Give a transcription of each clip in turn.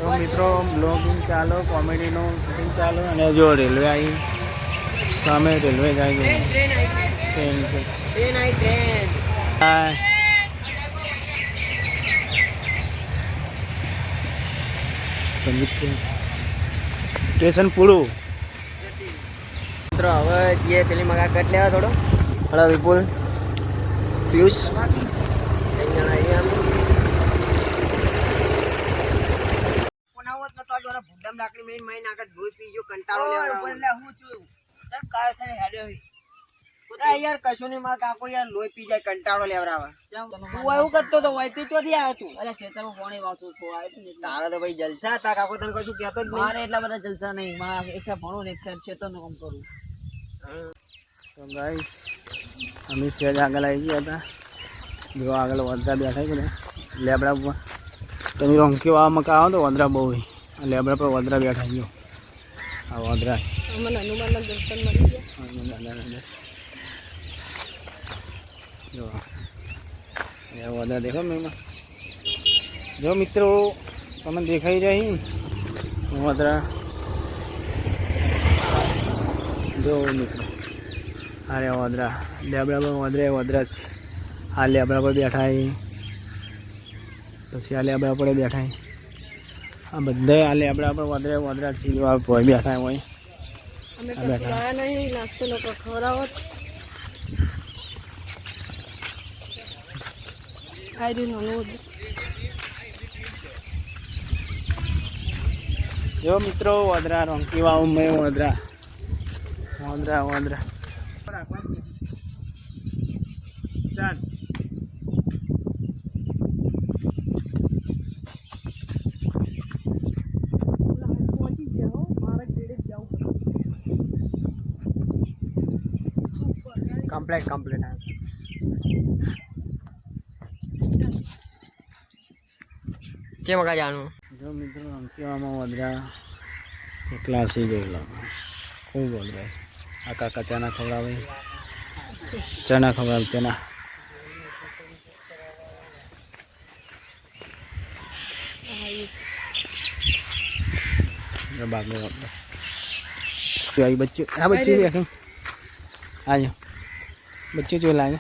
તો મિત્રો બ્લોગિંગ ચાલો, કોમેડીનું શૂટિંગ ચાલો અને જો રેલવે આવી સામે રેલવે જાય છે. ટ્રેન સ્ટેશન પૂરું મિત્રો. હવે જે પેલી મગા કટ લેવા થોડો હળો વિપુલ પિયુષ યાર કશું નહીં મારા કાકો યાર લોહી પી જાય કંટાળો લેવડાવે. તું એવું કરતો તો વહીથી ચોથી આવ્યો તું? અરે ખેતરમાં પાણી વાવતો તો તારે તો ભાઈ જલસા હતા. કાકો તને કશું કહેતો જ નહીં. મારે એટલા બધા જલસા નહીં. મારે એકલા ભણું ને એકલા ખેતરનું કામ કરું. તો ગાઈસ અમે સહેજ આગળ આવી ગયા હતા. જો આગળ વંદરા બેઠા છે ને લેબડા ઉપર. તમે રોંકી વાળામાં કાવો તો વંદરા બહુ હોય. લેબડા પર વંદરા બેઠા ગયો. આ વંદરા હનુમાનના દર્શન મળી ગયા. જો વંદરા દેખો મેં જો મિત્રો તમે દેખાઈ રહી વંદરા જો મિત્રો. અરે વંદરા લેબડા પર વંદરા છે. આ લેબડા પર બેઠા પછી આ લેબડા પર બેઠા. આ બધા આ લેબડા પર વંદરા છે. ભોય બેઠા હોય નાસ્તો લોકો ખવડાવો. જો મિત્રો વંદરા રોંકી વાવ મેં વંદરા કમ્પ્લીટ છે મગા જાનું. જો મિત્રો અંકિવામાં વંદરા એકલા સી ગયેલા ખૂબ વંદરા. આ કાકા ચણા ખવડાવે ચણા બાગો बच्चे हाँ बच्चे भी देखें आ जाओ बच्चे जो लाए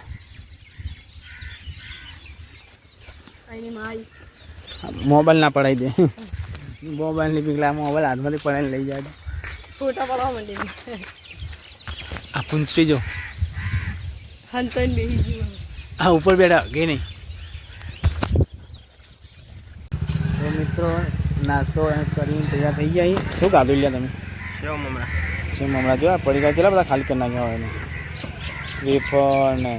मोबाइल ना पढ़ाई दे मोबाइल नहीं पिघला मोबाइल हाथ में पढ़ाई ले जाए फोटा पढ़ा मंडी आप पुंचरी जो हंतन बेही जो हाँ ऊपर बैठा गए नहीं तो मित्रों नास्तो કરીને તૈયાર થઈ ગયા. શું ખાધું લ્યા તમે? સેવ મમરા જો પડી ગયા ચલા બધા ખાલી કરી નાખ્યા હોય ને વેફર ને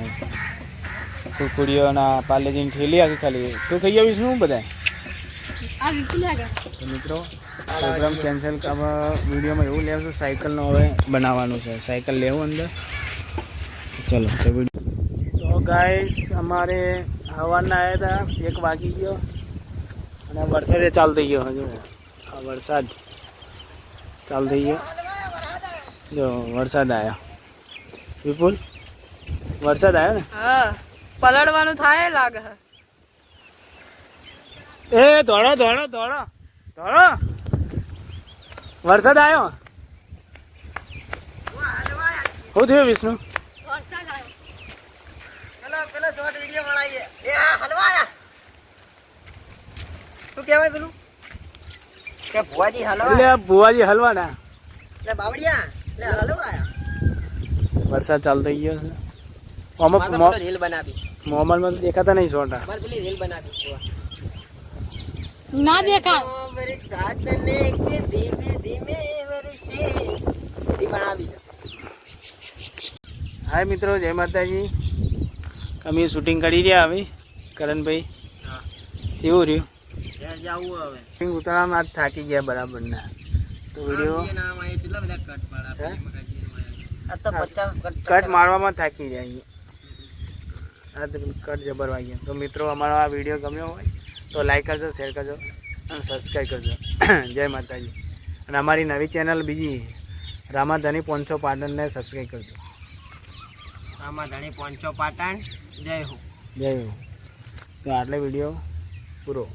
કુરકુડીઓ ના પાર્લેજીની ઠેલી આખી ખાલી. તું ખાઈ આવીશ શું બધા? તો મિત્રો પ્રોગ્રામ કેન્સલ વિડીયોમાં એવું લેવું સાયકલનો હવે બનાવવાનું છે. સાયકલ લેવું અંદર ચલો તો વિડીયો. તો ગાઈસ અમારે હવાના આવ્યા હતા 1 વાગી ગયો અને વરસાદ ચાલુ થઈ ગયો. હજુ આ વરસાદ ચાલુ થઈ ગયો. જો વરસાદ આવ્યો વિપુલ વરસાદ આવ્યો ને હા પલળવાનું થાય લાગે. એ દોડો દોડો દોડો દોડો વરસાદ આવ્યો. શું થયું વિષ્ણુ? વરસાદ આવ્યો. ચલો પેલો શોર્ટ વિડિયો બનાવીએ. એ હલવા આયા શું કહેવાય પેલું કે ભુવાજી હલવા? એટલે ભુવાજી હલવા ના એટલે બાવડિયા એટલે હલવા આયા. વરસાદ ચાલુ થઈ ગયો છે. મોમાં રીલ બનાવી મોબાઈલમાં તો દેખાતા નહીં છોટા. મારે પેલી રીલ બનાવી ના દેખા વરસાદ ને કે ધીમે ધીમે વરસે રીલ બનાવી. હાય મિત્રો જય માતાજી. અમે શૂટિંગ કરી રહ્યા હવે કરણભાઈ કેવું રહ્યું? ઉતારવામાં થાકી ગયા બરાબર ના. તો વિડીયો કટ મારવામાં થાકી જાય. આ કટ જબરવાઈ ગયા. તો મિત્રો અમારો આ વિડીયો ગમ્યો હોય તો લાઈક કરજો, શેર કરજો અને સબસ્ક્રાઈબ કરજો. જય માતાજી. અને અમારી નવી ચેનલ બીજી રામાધણી પોંચો પાટણને સબસ્ક્રાઈબ કરજો. રામાધણી પોંચો પાટણ. જય હો. તો આટલે વિડીયો પૂરો.